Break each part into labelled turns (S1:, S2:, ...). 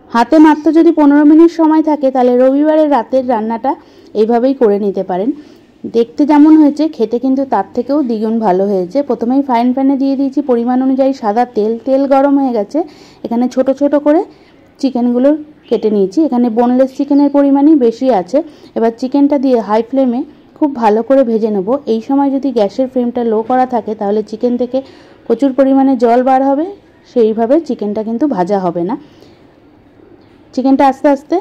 S1: হাতে মাত্র যদি 15 মিনিট সময় থাকে তাহলে রবিবারের রাতের রান্নাটা এইভাবেই করে নিতে পারেন। দেখতে যেমন হয়েছে খেতে কিন্তু তার থেকেও দ্বিগুণ ভালো হয়েছে। প্রথমেই ফ্রাইং প্যানে দিয়ে দিয়েছি পরিমাণ অনুযায়ী সাদা তেল। তেল গরম হয়ে গেছে, এখানে ছোট ছোট করে চিকেনগুলো কেটে নিয়েছি। এখানে বোনলেস চিকেনের পরিমাণই বেশি আছে। এবার চিকেনটা দিয়ে হাই ফ্লেমে খুব ভালো করে ভেজে নেব। এই সময় যদি গ্যাসের ফ্লেমটা লো করা থাকে তাহলে চিকেন থেকে প্রচুর পরিমাণে জল বার হবে, সেইভাবে চিকেনটা কিন্তু ভাজা হবে না। চিকেনটা আস্তে আস্তে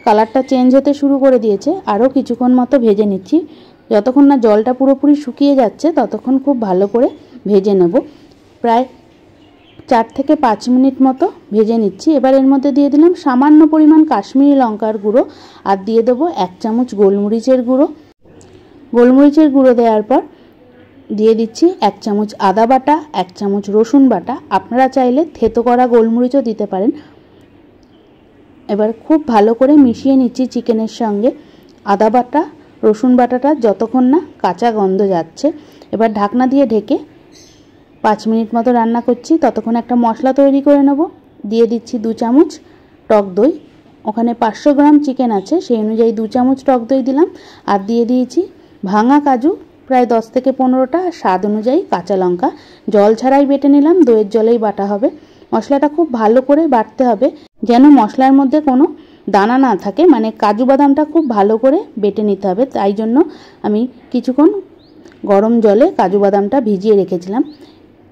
S1: কালারটা চেঞ্জ হতে শুরু করে দিয়েছে, আরও কিছুক্ষণ মতো ভেজে নিচ্ছি। যতক্ষণ না জলটা পুরোপুরি শুকিয়ে যাচ্ছে ততক্ষণ খুব ভালো করে ভেজে নেব। প্রায় 4 থেকে 5 মিনিট মতো ভেজে নিচ্ছি। এবার এর মধ্যে দিয়ে দিলাম সামান্য পরিমাণ কাশ্মীরি লঙ্কার গুঁড়ো, আর দিয়ে দেবো 1 চামচ গোলমরিচের গুঁড়ো। গোলমরিচের গুঁড়ো দেওয়ার পর দিয়ে দিচ্ছি 1 চামচ আদা বাটা, 1 চামচ রসুন বাটা। আপনারা চাইলে থেতো করা গোলমরিচও দিতে পারেন। এবার খুব ভালো করে মিশিয়ে নিচ্ছি চিকেনের সঙ্গে আদা বাটা রসুন বাটাটা যতক্ষণ না কাঁচা গন্ধ যাচ্ছে। এবার ঢাকনা দিয়ে ঢেকে 5 মিনিট মতো রান্না করছি। ততক্ষণ একটা মশলা তৈরি করে নেব। দিয়ে দিচ্ছি 2 চামচ টক দই। ওখানে 500 গ্রাম চিকেন আছে, সেই অনুযায়ী 2 চামচ টক দই দিলাম। আর দিয়ে দিয়েছি ভাঙা কাজু প্রায় 10 থেকে 15টা, আর স্বাদ অনুযায়ী কাঁচা লঙ্কা। জল ছাড়াই বেটে নিলাম, দইয়ের জলেই বাটা হবে। মশলাটা খুব ভালো করে বাটতে হবে যেন মশলার মধ্যে কোনো দানা না থাকে, মানে কাজু বাদামটা খুব ভালো করে বেটে নিতে হবে। তাই জন্য আমি কিছুক্ষণ গরম জলে কাজু বাদামটা ভিজিয়ে রেখেছিলাম।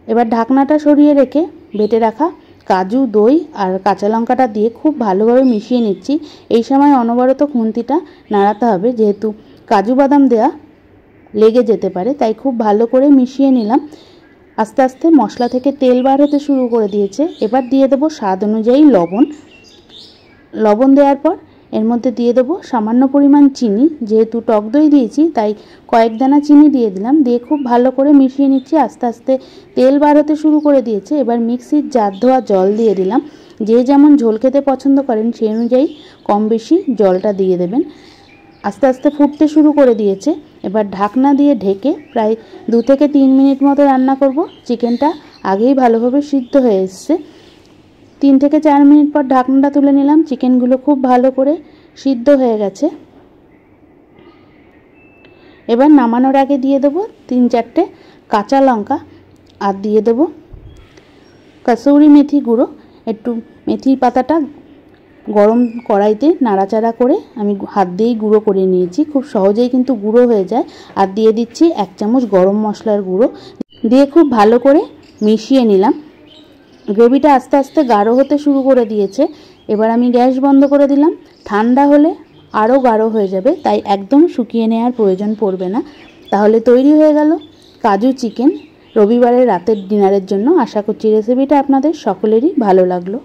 S1: এবার ঢাকনাটা সরিয়ে রেখে বেটে রাখা কাজু, দই আর কাঁচা লঙ্কাটা দিয়ে খুব ভালোভাবে মিশিয়ে নিচ্ছি। এই সময় অনবরত খুন্তিটা নাড়াতে হবে, যেহেতু কাজু বাদাম দেওয়া লেগে যেতে পারে, তাই খুব ভালো করে মিশিয়ে নিলাম। আস্তে আস্তে মশলা থেকে তেল বার হতে শুরু করে দিয়েছে। এবার দিয়ে দেবো স্বাদ অনুযায়ী লবণ। লবণ দেওয়ার পর এর মধ্যে দিয়ে দেবো সামান্য পরিমাণ চিনি। যেহেতু টক দই দিয়েছি তাই কয়েক দানা চিনি দিয়ে দিলাম। দিয়ে খুব ভালো করে মিশিয়ে নিচ্ছি। আস্তে আস্তে তেল বার হতে শুরু করে দিয়েছে। এবার মিক্সির জার ধোয়া জল দিয়ে দিলাম। যে যেমন ঝোল খেতে পছন্দ করেন সেই অনুযায়ী কম বেশি জলটা দিয়ে দেবেন। আস্তে আস্তে ফুটতে শুরু করে দিয়েছে। এবার ঢাকনা দিয়ে ঢেকে প্রায় 2 থেকে 3 মিনিট মতো রান্না করব। চিকেনটা আগেই ভালোভাবে সিদ্ধ হয়ে এসছে। 3 থেকে 4 মিনিট পর ঢাকনাটা তুলে নিলাম। চিকেনগুলো খুব ভালো করে সিদ্ধ হয়ে গেছে। এবার নামানোর আগে দিয়ে দেবো 3-4টে কাঁচা লঙ্কা, আর দিয়ে দেবো কসুরি মেথি গুঁড়ো। একটু মেথির পাতাটা গরম কড়াইতে নাড়াচাড়া করে আমি হাত দিয়েই গুঁড়ো করে নিয়েছি। খুব সহজেই কিন্তু গুঁড়ো হয়ে যায়। আর দিয়ে দিচ্ছি 1 চামচ গরম মশলার গুঁড়ো। দিয়ে খুব ভালো করে মিশিয়ে নিলাম। গ্রেভিটা আস্তে আস্তে গাঢ় হতে শুরু করে দিয়েছে। এবার আমি গ্যাস বন্ধ করে দিলাম। ঠান্ডা হলে আরও গাঢ় হয়ে যাবে, তাই একদম শুকিয়ে নেওয়ার প্রয়োজন পড়বে না। তাহলে তৈরি হয়ে গেল কাজু চিকেন রবিবারের রাতের ডিনারের জন্য। আশা করছি রেসিপিটা আপনাদের সকলেরই ভালো লাগলো।